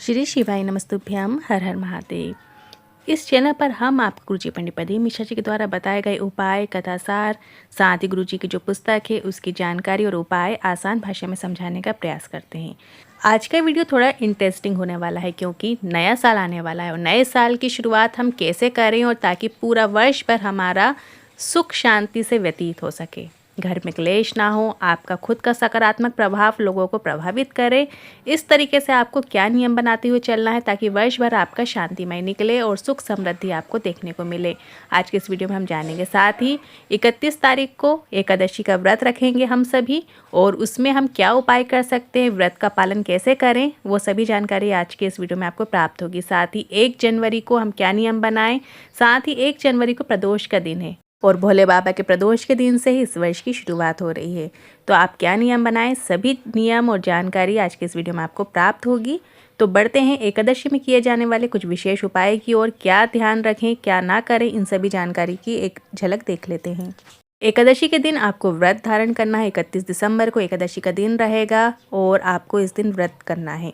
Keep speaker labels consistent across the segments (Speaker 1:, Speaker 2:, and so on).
Speaker 1: श्री शिवाय नमस्तुभ्यम, हर हर महादेव। इस चैनल पर हम आपको गुरुजी पंडित प्रदीप मिश्रा जी के द्वारा बताए गए उपाय, कथासार, साथ ही गुरुजी की जो पुस्तक है उसकी जानकारी और उपाय आसान भाषा में समझाने का प्रयास करते हैं। आज का वीडियो थोड़ा इंटरेस्टिंग होने वाला है क्योंकि नया साल आने वाला है और नए साल की शुरुआत हम कैसे करें और ताकि पूरा वर्ष भर हमारा सुख शांति से व्यतीत हो सके, घर में क्लेश ना हो, आपका खुद का सकारात्मक प्रभाव लोगों को प्रभावित करे। इस तरीके से आपको क्या नियम बनाते हुए चलना है ताकि वर्ष भर आपका शांतिमय निकले और सुख समृद्धि आपको देखने को मिले, आज के इस वीडियो में हम जानेंगे। साथ ही 31 तारीख को एकादशी का व्रत रखेंगे हम सभी और उसमें हम क्या उपाय कर सकते हैं, व्रत का पालन कैसे करें, वो सभी जानकारी आज के इस वीडियो में आपको प्राप्त होगी। साथ ही 1 जनवरी को हम क्या नियम बनाएं, साथ ही 1 जनवरी को प्रदोष का दिन है और भोले बाबा के प्रदोष के दिन से ही इस वर्ष की शुरुआत हो रही है, तो आप क्या नियम बनाएं, सभी नियम और जानकारी आज के इस वीडियो में आपको प्राप्त होगी। तो बढ़ते हैं एकादशी में किए जाने वाले कुछ विशेष उपाय की ओर, क्या ध्यान रखें क्या ना करें, इन सभी जानकारी की एक झलक देख लेते हैं। एकादशी के दिन आपको व्रत धारण करना है। 31 दिसंबर को एकादशी का दिन रहेगा और आपको इस दिन व्रत करना है।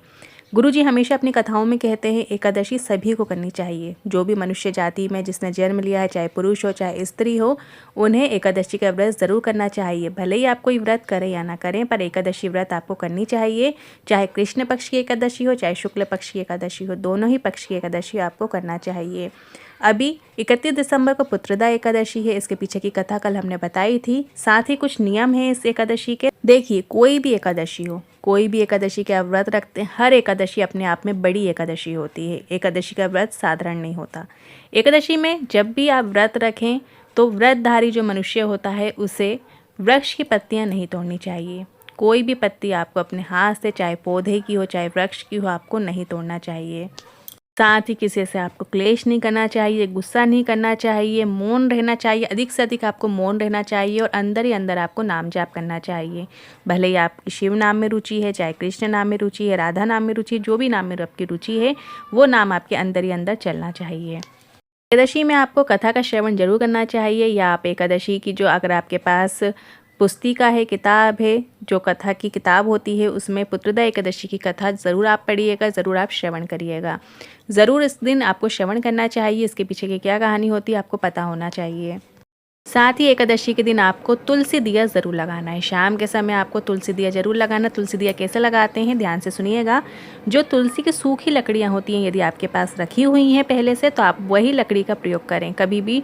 Speaker 1: गुरुजी हमेशा अपनी कथाओं में कहते हैं एकादशी सभी को करनी चाहिए। जो भी मनुष्य जाति में जिसने जन्म लिया है, चाहे पुरुष हो चाहे स्त्री हो, उन्हें एकादशी का व्रत ज़रूर करना चाहिए। भले ही आप कोई व्रत करें या ना करें, पर एकादशी व्रत आपको करनी चाहिए। चाहे कृष्ण पक्ष की एकादशी हो चाहे शुक्ल पक्ष की एकादशी हो, दोनों ही पक्ष की एकादशी आपको करना चाहिए। अभी 31 दिसंबर को पुत्रदा एकादशी है, इसके पीछे की कथा कल हमने बताई थी। साथ ही कुछ नियम हैं इस एकादशी के। देखिए, कोई भी एकादशी हो, कोई भी एकादशी के आप व्रत रखते हैं, हर एकादशी अपने आप में बड़ी एकादशी होती है। एकादशी का व्रत साधारण नहीं होता। एकादशी में जब भी आप व्रत रखें तो व्रतधारी जो मनुष्य होता है उसे वृक्ष की पत्तियां नहीं तोड़नी चाहिए। कोई भी पत्ती आपको अपने हाथ से, चाहे पौधे की हो चाहे वृक्ष की हो, आपको नहीं तोड़ना चाहिए। साथ ही किसी से आपको क्लेश नहीं करना चाहिए, गुस्सा नहीं करना चाहिए, मौन रहना चाहिए। अधिक से अधिक आपको मौन रहना चाहिए और अंदर ही अंदर आपको नाम जाप करना चाहिए। भले ही आपकी शिव नाम में रुचि है, चाहे कृष्ण नाम में रुचि है, राधा नाम में रुचि है, जो भी नाम में आपकी रुचि है वो नाम आपके अंदर ही अंदर चलना चाहिए। एकादशी में आपको कथा का श्रवण जरूर करना चाहिए, या आप एकादशी की जो अगर आपके पास पुस्तिका है, किताब है, जो कथा की किताब होती है, उसमें पुत्रदा एकादशी की कथा ज़रूर आप पढ़िएगा, ज़रूर आप श्रवण करिएगा। ज़रूर इस दिन आपको श्रवण करना चाहिए। इसके पीछे की क्या कहानी होती है आपको पता होना चाहिए। साथ ही एकादशी के दिन आपको तुलसी दिया ज़रूर लगाना है। शाम के समय आपको तुलसी दिया ज़रूर लगाना। तुलसी दिया कैसे लगाते हैं ध्यान से सुनिएगा। जो तुलसी की सूखी लकड़ियाँ होती हैं, यदि आपके पास रखी हुई हैं पहले से, तो आप वही लकड़ी का प्रयोग करें। कभी भी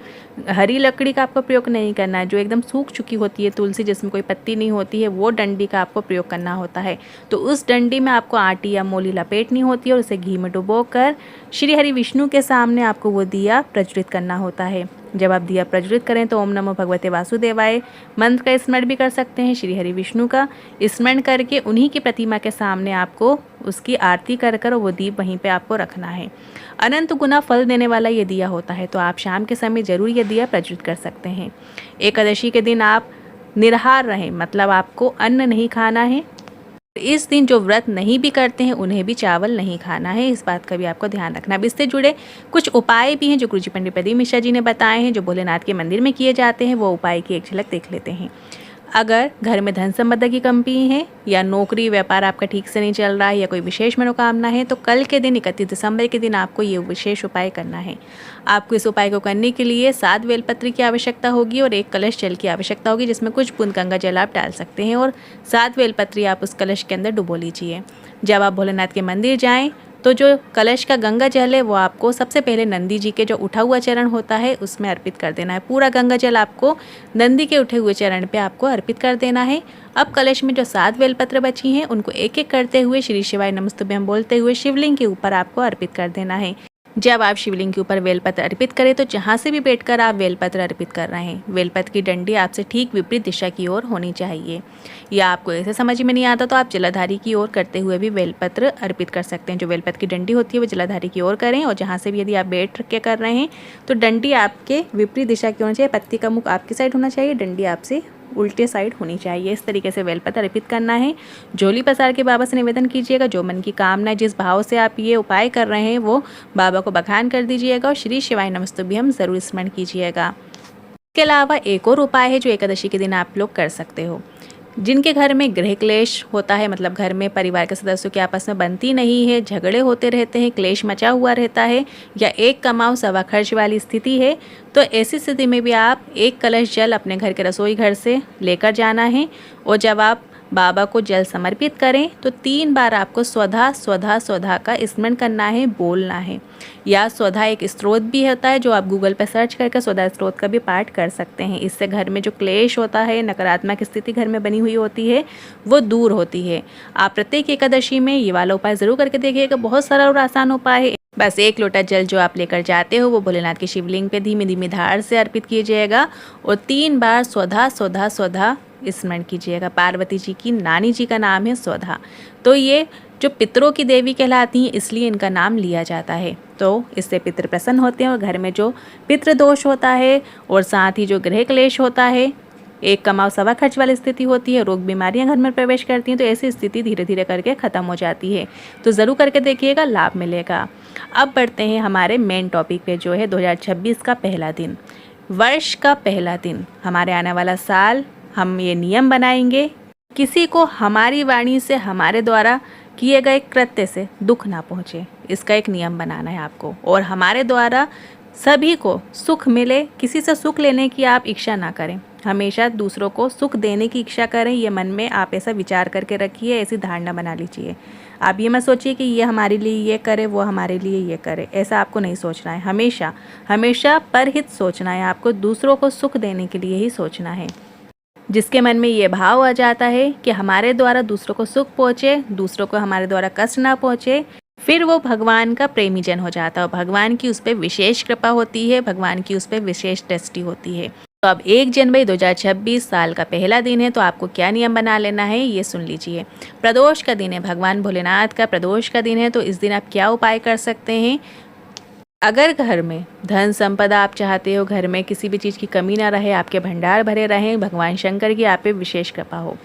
Speaker 1: हरी लकड़ी का आपको प्रयोग नहीं करना है। जो एकदम सूख चुकी होती है तुलसी, जिसमें कोई पत्ती नहीं होती है, वो डंडी का आपको प्रयोग करना होता है। तो उस डंडी में आपको आटी या मोली लपेटनी होती है और उसे घी में डुबोकर श्री हरि विष्णु के सामने आपको वो दिया प्रज्वलित करना होता है। जब आप दिया प्रज्वलित करें तो ओम नमो भगवते वासुदेवाय मंत्र का स्मरण भी कर सकते हैं। श्री हरि विष्णु का स्मरण करके उन्हीं की प्रतिमा के सामने आपको उसकी आरती कर वो दीप वहीं पे आपको रखना है। अनंत गुना फल देने वाला ये दिया होता है, तो आप शाम के समय जरूर ये दिया प्रज्वलित कर सकते हैं। एकादशी के दिन आप निराहार रहें, मतलब आपको अन्न नहीं खाना है। इस दिन जो व्रत नहीं भी करते हैं उन्हें भी चावल नहीं खाना है, इस बात का भी आपको ध्यान रखना। अब इससे जुड़े कुछ उपाय भी हैं जो गुरुजी पंडित प्रदीप मिश्रा जी ने बताए हैं, जो भोलेनाथ के मंदिर में किए जाते हैं। वो उपाय की एक झलक देख लेते हैं। अगर घर में धन संपदा की कमी है या नौकरी व्यापार आपका ठीक से नहीं चल रहा है या कोई विशेष मनोकामना है, तो कल के दिन 31 दिसंबर के दिन आपको ये विशेष उपाय करना है। आपको इस उपाय को करने के लिए 7 बेलपत्र की आवश्यकता होगी और 1 कलश जल की आवश्यकता होगी, जिसमें कुछ बूंद गंगा जल आप डाल सकते हैं और 7 बेलपत्री आप उस कलश के अंदर डुबो लीजिए। जब आप भोलेनाथ के मंदिर जाएँ तो जो कलश का गंगा जल है वो आपको सबसे पहले नंदी जी के जो उठा हुआ चरण होता है उसमें अर्पित कर देना है। पूरा गंगा जल आपको नंदी के उठे हुए चरण पे आपको अर्पित कर देना है। अब कलश में जो 7 बेलपत्र बची हैं उनको एक एक करते हुए श्री शिवाय नमस्तुभ्यम बोलते हुए शिवलिंग के ऊपर आपको अर्पित कर देना है। जब आप शिवलिंग के ऊपर बेलपत्र अर्पित करें तो जहाँ से भी बैठकर आप बेलपत्र अर्पित कर रहे हैं, बेलपत्र की डंडी आपसे ठीक विपरीत दिशा की ओर होनी चाहिए। या आपको ऐसे समझ में नहीं आता तो आप जलाधारी की ओर करते हुए भी बेलपत्र अर्पित कर सकते हैं। जो बेलपत्र की डंडी होती है वो जलाधारी की ओर करें और जहाँ से भी यदि आप बैठ के कर रहे हैं तो डंडी आपके विपरीत दिशा की होनी चाहिए। पत्ती का मुख आपकी साइड होना चाहिए, डंडी आपसे उल्टे साइड होनी चाहिए। इस तरीके से बेलपत्र अर्पित करना है। झोली पसार के बाबा से निवेदन कीजिएगा। जो मन की कामना, जिस भाव से आप ये उपाय कर रहे हैं वो बाबा को बखान कर दीजिएगा और श्री शिवाय नमस्तुभ्यम जरूर स्मरण कीजिएगा। इसके अलावा एक और उपाय है जो एकादशी के दिन आप लोग कर सकते हो। जिनके घर में गृह क्लेश होता है, मतलब घर में परिवार के सदस्यों की आपस में बनती नहीं है, झगड़े होते रहते हैं, क्लेश मचा हुआ रहता है, या एक कमाओ सवा खर्च वाली स्थिति है, तो ऐसी स्थिति में भी आप एक कलश जल अपने घर के रसोई घर से लेकर जाना है। और जब आप बाबा को जल समर्पित करें तो 3 बार आपको स्वधा स्वधा स्वधा का स्मरण करना है, बोलना है। या स्वधा एक स्रोत भी होता है जो आप गूगल पर सर्च करके स्वधा स्रोत का भी पाठ कर सकते हैं। इससे घर में जो क्लेश होता है, नकारात्मक स्थिति घर में बनी हुई होती है, वो दूर होती है। आप प्रत्येक एकादशी में ये वाला उपाय ज़रूर करके देखिएगा। बहुत सरल और आसान उपाय है। बस 1 लोटा जल जो आप लेकर जाते हो वो भोलेनाथ के शिवलिंग पे धीमी धीमी धार से अर्पित कीजिएगा और 3 बार स्वधा स्वधा स्वधा स्मरण कीजिएगा। पार्वती जी की नानी जी का नाम है स्वधा, तो ये जो पितरों की देवी कहलाती हैं इसलिए इनका नाम लिया जाता है। तो इससे पितृ प्रसन्न होते हैं और घर में जो पितृ दोष होता है और साथ ही जो गृह क्लेश होता है, एक कमाओ सवा खर्च वाली स्थिति होती है, रोग बीमारियां घर में प्रवेश करती हैं, तो ऐसी स्थिति धीरे धीरे करके ख़त्म हो जाती है। तो ज़रूर करके देखिएगा, लाभ मिलेगा। अब बढ़ते हैं हमारे मेन टॉपिक पे, जो है 2026 का पहला दिन, वर्ष का पहला दिन। हमारे आने वाला साल हम ये नियम बनाएंगे, किसी को हमारी वाणी से, हमारे द्वारा किए गए कृत्य से दुख ना पहुँचे, इसका एक नियम बनाना है आपको। और हमारे द्वारा सभी को सुख मिले, किसी से सुख लेने की आप इच्छा ना करें, हमेशा दूसरों को सुख देने की इच्छा करें। ये मन में आप ऐसा विचार करके रखिए, ऐसी धारणा बना लीजिए। आप ये मत सोचिए कि ये हमारे लिए ये करे, वो हमारे लिए ये करे, ऐसा आपको नहीं सोचना है। हमेशा हमेशा परहित सोचना है, आपको दूसरों को सुख देने के लिए ही सोचना है। जिसके मन में ये भाव आ जाता है कि हमारे द्वारा दूसरों को सुख पहुँचे, दूसरों को हमारे द्वारा कष्ट ना पहुँचे, फिर वो भगवान का प्रेमी जन हो जाता है। भगवान की उस पर विशेष कृपा होती है, भगवान की उस पर विशेष दृष्टि होती है। तो अब 1 जनवरी 2026 साल का पहला दिन है, तो आपको क्या नियम बना लेना है ये सुन लीजिए। प्रदोष का दिन है, भगवान भोलेनाथ का प्रदोष का दिन है, तो इस दिन आप क्या उपाय कर सकते हैं। अगर घर में धन संपदा आप चाहते हो, घर में किसी भी चीज़ की कमी ना रहे, आपके भंडार भरे रहें, भगवान शंकर की आप पे विशेष कृपा हो,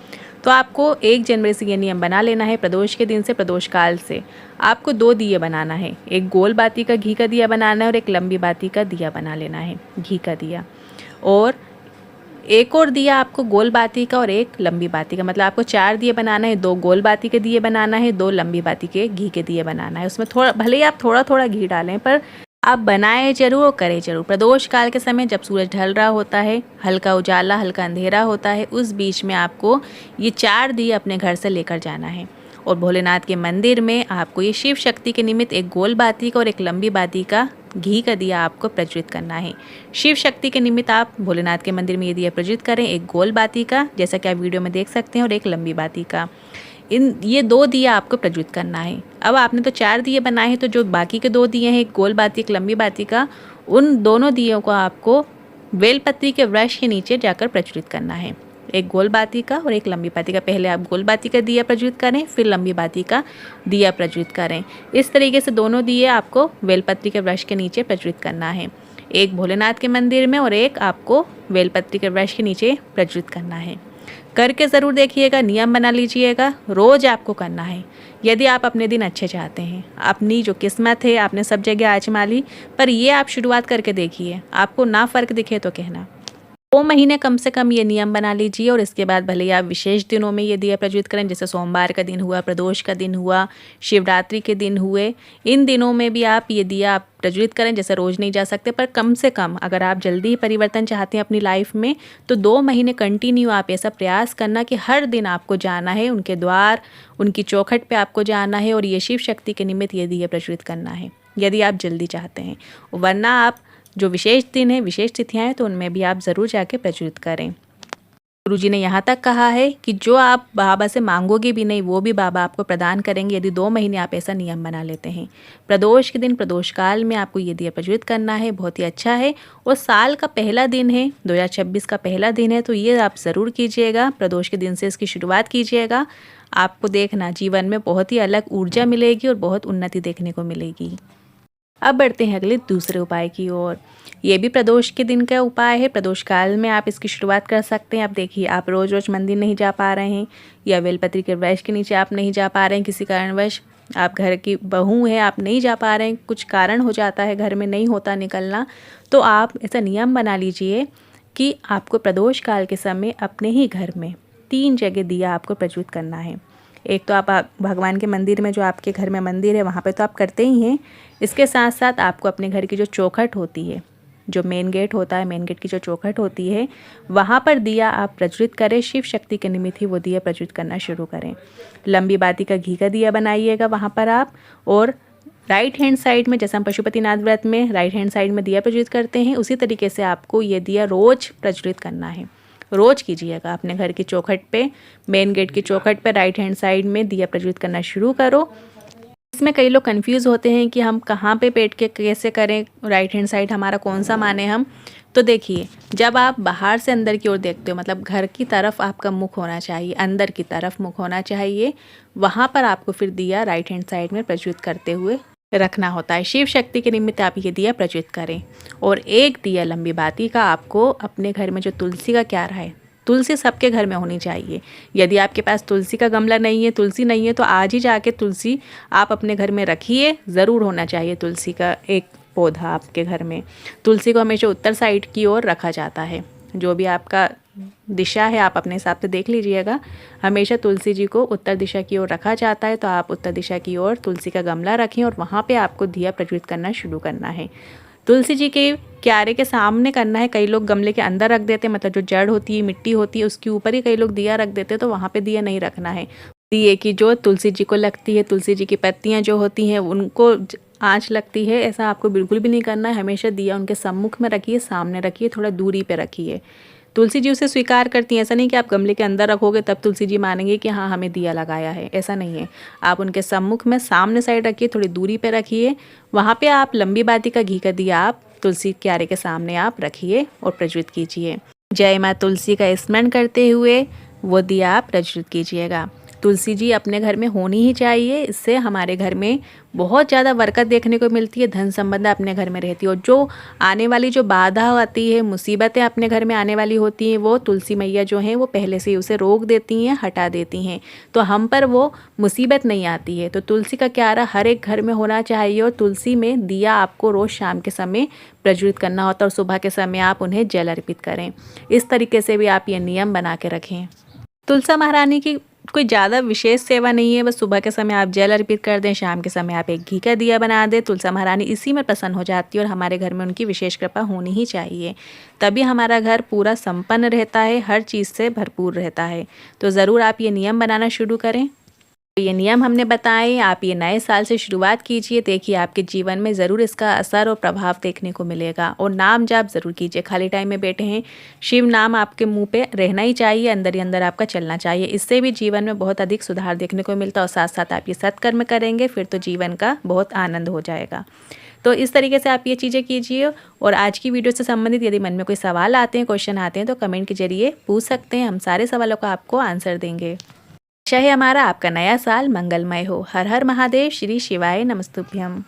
Speaker 1: तो आपको 1 जनवरी से ये नियम बना लेना है। प्रदोष के दिन से, प्रदोष काल से आपको 2 दिए बनाना है। एक गोल बाती का घी का दिया बनाना है और एक लंबी बाती का दिया बना लेना है, घी का दिया। और एक और दिया आपको गोल बाती का और एक लंबी बाती का, मतलब आपको 4 दिए बनाना है। 2 गोल बाती के दिए बनाना है, 2 लंबी बाती के घी के दिए बनाना है। उसमें थोड़ा, भले ही आप थोड़ा थोड़ा घी डालें, पर आप बनाए जरूर और करें जरूर। प्रदोष काल के समय जब सूरज ढल रहा होता है, हल्का उजाला हल्का अंधेरा होता है, उस बीच में आपको ये 4 दिए अपने घर से लेकर जाना है। और भोलेनाथ के मंदिर में आपको ये शिव शक्ति के निमित्त एक गोल बाती का और एक लंबी बाती का घी का दिया आपको प्रज्वलित करना है। शिव शक्ति के निमित्त आप भोलेनाथ के मंदिर में ये दिया प्रज्वलित करें, एक गोल बाती का जैसा कि आप वीडियो में देख सकते हैं और एक लंबी बाती का। ये 2 दिया आपको प्रज्वलित करना है। अब आपने तो 4 दिए बनाए हैं, तो जो बाकी के 2 दिए हैं, एक गोल बाती एक लंबी बाती का, उन दोनों दियों को आपको बेलपत्री के वृक्ष के नीचे जाकर प्रज्वलित करना है। एक गोल बाती का और एक लंबी बाती का। पहले आप गोल बाती का दिया प्रज्वलित करें, फिर लंबी बाती का दिया प्रज्वलित करें। इस तरीके से दोनों दिए आपको बेलपत्री के वृक्ष के नीचे प्रज्वलित करना है। एक भोलेनाथ के मंदिर में और एक आपको बेलपत्री के वृक्ष के नीचे प्रज्वलित करना है। करके ज़रूर देखिएगा, नियम बना लीजिएगा, रोज़ आपको करना है। यदि आप अपने दिन अच्छे चाहते हैं, अपनी जो किस्मत है आपने सब जगह आजमा ली, पर ये आप शुरुआत करके देखिए, आपको ना फ़र्क दिखे तो कहना। 2 महीने कम से कम ये नियम बना लीजिए और इसके बाद भले ही आप विशेष दिनों में ये दिया प्रज्वलित करें, जैसे सोमवार का दिन हुआ, प्रदोष का दिन हुआ, शिवरात्रि के दिन हुए, इन दिनों में भी आप ये दिया आप प्रज्वलित करें। जैसे रोज़ नहीं जा सकते, पर कम से कम अगर आप जल्दी ही परिवर्तन चाहते हैं अपनी लाइफ में, तो 2 महीने कंटिन्यू आप ऐसा प्रयास करना कि हर दिन आपको जाना है उनके द्वार, उनकी चौखट पर आपको जाना है और ये शिव शक्ति के निमित्त ये दिया प्रज्वलित करना है, यदि आप जल्दी चाहते हैं। वरना आप जो विशेष दिन है, विशेष तिथियां हैं, तो उनमें भी आप ज़रूर जाके प्रज्वलित करें। गुरुजी ने यहाँ तक कहा है कि जो आप बाबा से मांगोगे भी नहीं, वो भी बाबा आपको प्रदान करेंगे, यदि 2 महीने आप ऐसा नियम बना लेते हैं। प्रदोष के दिन, प्रदोष काल में आपको ये दिया प्रज्वलित करना है, बहुत ही अच्छा है। और साल का पहला दिन है, 2026 का पहला दिन है, तो ये आप ज़रूर कीजिएगा। प्रदोष के दिन से इसकी शुरुआत कीजिएगा। आपको देखना जीवन में बहुत ही अलग ऊर्जा मिलेगी और बहुत उन्नति देखने को मिलेगी। अब बढ़ते हैं अगले दूसरे उपाय की ओर। ये भी प्रदोष के दिन का उपाय है। प्रदोष काल में आप इसकी शुरुआत कर सकते हैं। आप देखिए, आप रोज़ रोज़ मंदिर नहीं जा पा रहे हैं या बेलपत्री के वृक्ष के नीचे आप नहीं जा पा रहे हैं, किसी कारणवश आप घर की बहू हैं, आप नहीं जा पा रहे हैं, कुछ कारण हो जाता है, घर में नहीं होता निकलना, तो आप ऐसा नियम बना लीजिए कि आपको प्रदोष काल के समय अपने ही घर में 3 जगह दिया आपको प्रज्वलित करना है। एक तो आप भगवान के मंदिर में, जो आपके घर में मंदिर है वहाँ पे तो आप करते ही हैं। इसके साथ साथ आपको अपने घर की जो चौखट होती है, जो मेन गेट होता है, मेन गेट की जो चौखट होती है, वहाँ पर दिया आप प्रज्वलित करें। शिव शक्ति के निमित्त ही वो दिया प्रज्वलित करना शुरू करें। लंबी बाती का घी का दिया बनाइएगा वहाँ पर आप, और राइट हैंड साइड में, जैसे हम पशुपतिनाथ व्रत में राइट हैंड साइड में दिया प्रज्वलित करते हैं, उसी तरीके से आपको ये दिया रोज प्रज्वलित करना है। रोज कीजिएगा। अपने घर की चौखट पे, मेन गेट की चौखट पे राइट हैंड साइड में दिया प्रज्वलित करना शुरू करो। इसमें कई लोग कंफ्यूज होते हैं कि हम कहाँ पे बैठ के कैसे करें, राइट हैंड साइड हमारा कौन सा माने हम। तो देखिए, जब आप बाहर से अंदर की ओर देखते हो, मतलब घर की तरफ आपका मुख होना चाहिए, अंदर की तरफ मुख होना चाहिए, वहाँ पर आपको फिर दिया राइट हैंड साइड में प्रज्वलित करते हुए रखना होता है। शिव शक्ति के निमित्त आप ये दिया प्रज्वलित करें। और एक दिया लंबी बाती का आपको अपने घर में जो तुलसी का क्यारा है, तुलसी सबके घर में होनी चाहिए। यदि आपके पास तुलसी का गमला नहीं है, तुलसी नहीं है, तो आज ही जाके तुलसी आप अपने घर में रखिए। ज़रूर होना चाहिए तुलसी का एक पौधा आपके घर में। तुलसी को हमेशा उत्तर साइड की ओर रखा जाता है। जो भी आपका दिशा है आप अपने हिसाब से देख लीजिएगा। हमेशा तुलसी जी को उत्तर दिशा की ओर रखा जाता है, तो आप उत्तर दिशा की ओर तुलसी का गमला रखें और वहाँ पे आपको दिया प्रज्वलित करना शुरू करना है। तुलसी जी के क्यारे के सामने करना है। कई लोग गमले के अंदर रख देते हैं, मतलब जो जड़ होती है, मिट्टी होती है, उसके ऊपर ही कई लोग दिया रख देते हैं, तो वहाँ पे दिया नहीं रखना है। दिए की जो तुलसी जी को लगती है, तुलसी जी की पत्तियाँ जो होती हैं उनको आँच लगती है, ऐसा आपको बिल्कुल भी नहीं करना है। हमेशा दिया उनके सम्मुख में रखिए, सामने रखिए, थोड़ा दूरी पे रखिए। तुलसी जी उसे स्वीकार करती हैं। ऐसा नहीं कि आप गमले के अंदर रखोगे तब तुलसी जी मानेंगे कि हाँ हमें दिया लगाया है, ऐसा नहीं है। आप उनके सम्मुख में सामने साइड रखिए, थोड़ी दूरी पे रखिए। वहाँ पे आप लंबी बाती का घी का दिया आप तुलसी क्यारे के सामने आप रखिए और प्रज्वलित कीजिए। जय माँ तुलसी का स्मरण करते हुए वो दिया आप प्रज्वलित कीजिएगा। तुलसी जी अपने घर में होनी ही चाहिए। इससे हमारे घर में बहुत ज़्यादा बरकत देखने को मिलती है, धन संबंध अपने घर में रहती है। और जो आने वाली जो बाधा आती है, मुसीबतें अपने घर में आने वाली होती हैं, वो तुलसी मैया जो हैं वो पहले से ही उसे रोक देती हैं, हटा देती हैं, तो हम पर वो मुसीबत नहीं आती है। तो तुलसी का क्यारा हर एक घर में होना चाहिए। और तुलसी में दिया आपको रोज़ शाम के समय प्रज्वलित करना होता है, और सुबह के समय आप उन्हें जल अर्पित करें। इस तरीके से भी आप ये नियम बना के रखें। तुलसा महारानी की कोई ज़्यादा विशेष सेवा नहीं है, बस सुबह के समय आप जल अर्पित कर दें, शाम के समय आप एक घी का दिया बना दें। तुलसा महारानी इसी में प्रसन्न हो जाती है और हमारे घर में उनकी विशेष कृपा होनी ही चाहिए, तभी हमारा घर पूरा संपन्न रहता है, हर चीज़ से भरपूर रहता है। तो ज़रूर आप ये नियम बनाना शुरू करें। ये नियम हमने बताए, आप ये नए साल से शुरुआत कीजिए। देखिए आपके जीवन में ज़रूर इसका असर और प्रभाव देखने को मिलेगा। और नाम जाप ज़रूर कीजिए। खाली टाइम में बैठे हैं, शिव नाम आपके मुंह पे रहना ही चाहिए, अंदर ही अंदर आपका चलना चाहिए। इससे भी जीवन में बहुत अधिक सुधार देखने को मिलता है। और साथ साथ आप ये सत्कर्म करेंगे, फिर तो जीवन का बहुत आनंद हो जाएगा। तो इस तरीके से आप ये चीज़ें कीजिए। और आज की वीडियो से संबंधित यदि मन में कोई सवाल आते हैं, क्वेश्चन आते हैं, तो कमेंट के जरिए पूछ सकते हैं। हम सारे सवालों का आपको आंसर देंगे। चाहे हमारा आपका नया साल मंगलमय हो। हर हर महादेव। श्री शिवाय नमस्तुभ्यम।